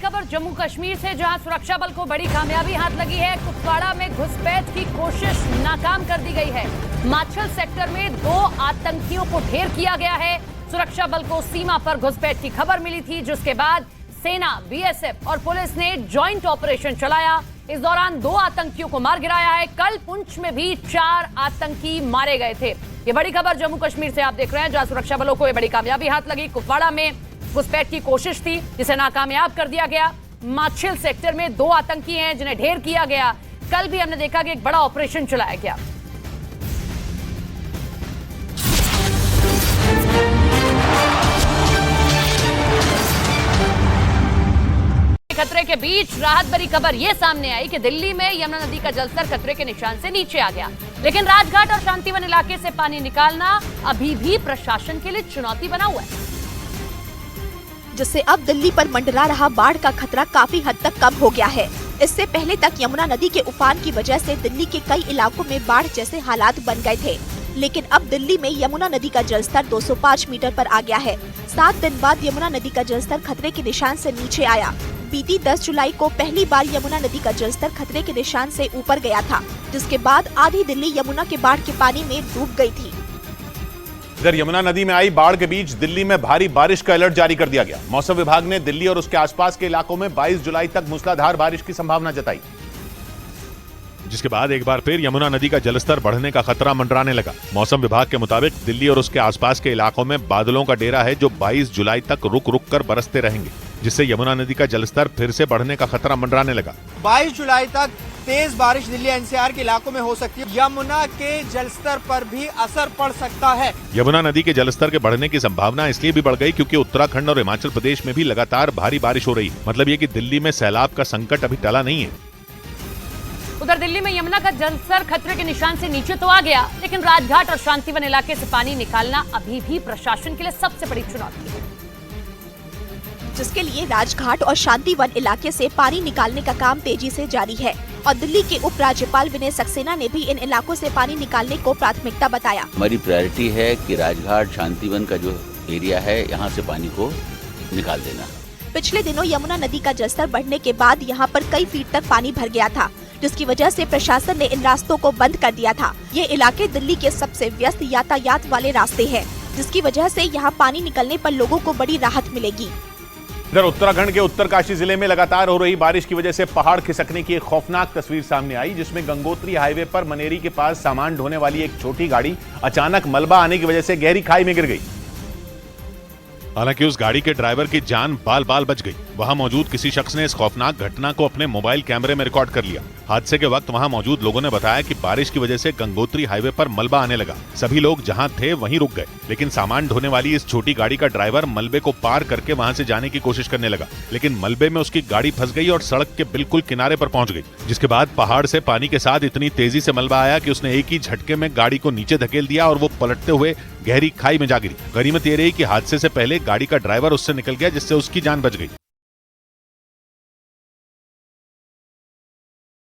खबर जम्मू कश्मीर से, जहां सुरक्षा बल को बड़ी कामयाबी हाथ लगी है। कुपवाड़ा में घुसपैठ की कोशिश नाकाम कर दी गई है। माछिल सेक्टर में 2 आतंकियों को ढेर किया गया है। सुरक्षा बल को सीमा पर घुसपैठ की खबर मिली थी, जिसके बाद सेना, बीएसएफ और पुलिस ने ज्वाइंट ऑपरेशन चलाया। इस दौरान 2 आतंकियों को मार गिराया है। कल पुंछ में भी 4 आतंकी मारे गए थे। ये बड़ी खबर जम्मू कश्मीर से आप देख रहे हैं, जहां सुरक्षा बलों को ये बड़ी कामयाबी हाथ लगी। कुपवाड़ा में घुसपैठ की कोशिश थी, जिसे नाकामयाब कर दिया गया। माछिल सेक्टर में 2 आतंकी हैं जिन्हें ढेर किया गया। कल भी हमने देखा कि एक बड़ा ऑपरेशन चलाया गया। खतरे के बीच राहत भरी खबर यह सामने आई कि दिल्ली में यमुना नदी का जलस्तर खतरे के निशान से नीचे आ गया, लेकिन राजघाट और शांतिवन इलाके से पानी निकालना अभी भी प्रशासन के लिए चुनौती बना हुआ है, जिससे अब दिल्ली पर मंडरा रहा बाढ़ का खतरा काफी हद तक कम हो गया है। इससे पहले तक यमुना नदी के उफान की वजह से दिल्ली के कई इलाकों में बाढ़ जैसे हालात बन गए थे, लेकिन अब दिल्ली में यमुना नदी का जलस्तर 205 मीटर पर आ गया है। 7 दिन बाद यमुना नदी का जलस्तर खतरे के निशान से नीचे आया। बीती 10 जुलाई को पहली बार यमुना नदी का जलस्तर खतरे के निशान से ऊपर गया था, जिसके बाद आधी दिल्ली यमुना के बाढ़ के पानी में डूब गई थी। इधर यमुना नदी में आई बाढ़ के बीच दिल्ली में भारी बारिश का अलर्ट जारी कर दिया गया। मौसम विभाग ने दिल्ली और उसके आसपास के इलाकों में 22 जुलाई तक मूसलाधार बारिश की संभावना जताई, जिसके बाद एक बार फिर यमुना नदी का जलस्तर बढ़ने का खतरा मंडराने लगा। मौसम विभाग के मुताबिक दिल्ली और उसके आसपास के इलाकों में बादलों का डेरा है, जो 22 जुलाई तक रुक रुक कर बरसते रहेंगे, जिससे यमुना नदी का जलस्तर फिर से बढ़ने का खतरा मंडराने लगा। 22 जुलाई तक तेज बारिश दिल्ली एनसीआर के इलाकों में हो सकती है। यमुना के जलस्तर पर भी असर पड़ सकता है। यमुना नदी के जलस्तर के बढ़ने की संभावना इसलिए भी बढ़ गई क्योंकि उत्तराखंड और हिमाचल प्रदेश में भी लगातार भारी बारिश हो रही है। मतलब ये कि दिल्ली में सैलाब का संकट अभी टला नहीं है। उधर दिल्ली में यमुना का जलस्तर खतरे के निशान से नीचे तो आ गया, लेकिन राजघाट और शांतिवन इलाके से पानी निकालना अभी भी प्रशासन के लिए सबसे बड़ी चुनौती है, जिसके लिए राजघाट और शांतिवन इलाके से पानी निकालने का काम तेजी से जारी है। और दिल्ली के उपराज्यपाल विनय सक्सेना ने भी इन इलाकों से पानी निकालने को प्राथमिकता बताया। हमारी प्रायोरिटी है कि राजघाट शांतिवन का जो एरिया है, यहाँ से पानी को निकाल देना। पिछले दिनों यमुना नदी का जलस्तर बढ़ने के बाद यहाँ पर कई फीट तक पानी भर गया था, जिसकी वजह से प्रशासन ने इन रास्तों को बंद कर दिया था। ये इलाके दिल्ली के सबसे व्यस्त यातायात वाले रास्ते हैं, जिसकी वजह से यहाँ पानी निकलने पर लोगों को बड़ी राहत मिलेगी। इधर उत्तराखंड के उत्तरकाशी जिले में लगातार हो रही बारिश की वजह से पहाड़ खिसकने की एक खौफनाक तस्वीर सामने आई, जिसमें गंगोत्री हाईवे पर मनेरी के पास सामान ढोने वाली एक छोटी गाड़ी अचानक मलबा आने की वजह से गहरी खाई में गिर गई। हालांकि उस गाड़ी के ड्राइवर की जान बाल बाल बच गई। वहां मौजूद किसी शख्स ने इस खौफनाक घटना को अपने मोबाइल कैमरे में रिकॉर्ड कर लिया। हादसे के वक्त वहां मौजूद लोगों ने बताया कि बारिश की वजह से गंगोत्री हाईवे पर मलबा आने लगा। सभी लोग जहां थे वहीं रुक गए, लेकिन सामान ढोने वाली इस छोटी गाड़ी का ड्राइवर मलबे को पार करके वहां से जाने की कोशिश करने लगा, लेकिन मलबे में उसकी गाड़ी फंस गई और सड़क के बिल्कुल किनारे पर पहुंच गई, जिसके बाद पहाड़ से पानी के साथ इतनी तेजी से मलबा आया कि उसने एक ही झटके में गाड़ी को नीचे धकेल दिया और वो पलटते हुए गहरी खाई में जा गिरी। गनीमत ये रही कि हादसे से पहले गाड़ी का ड्राइवर उससे निकल गया, जिससे उसकी जान बच गई।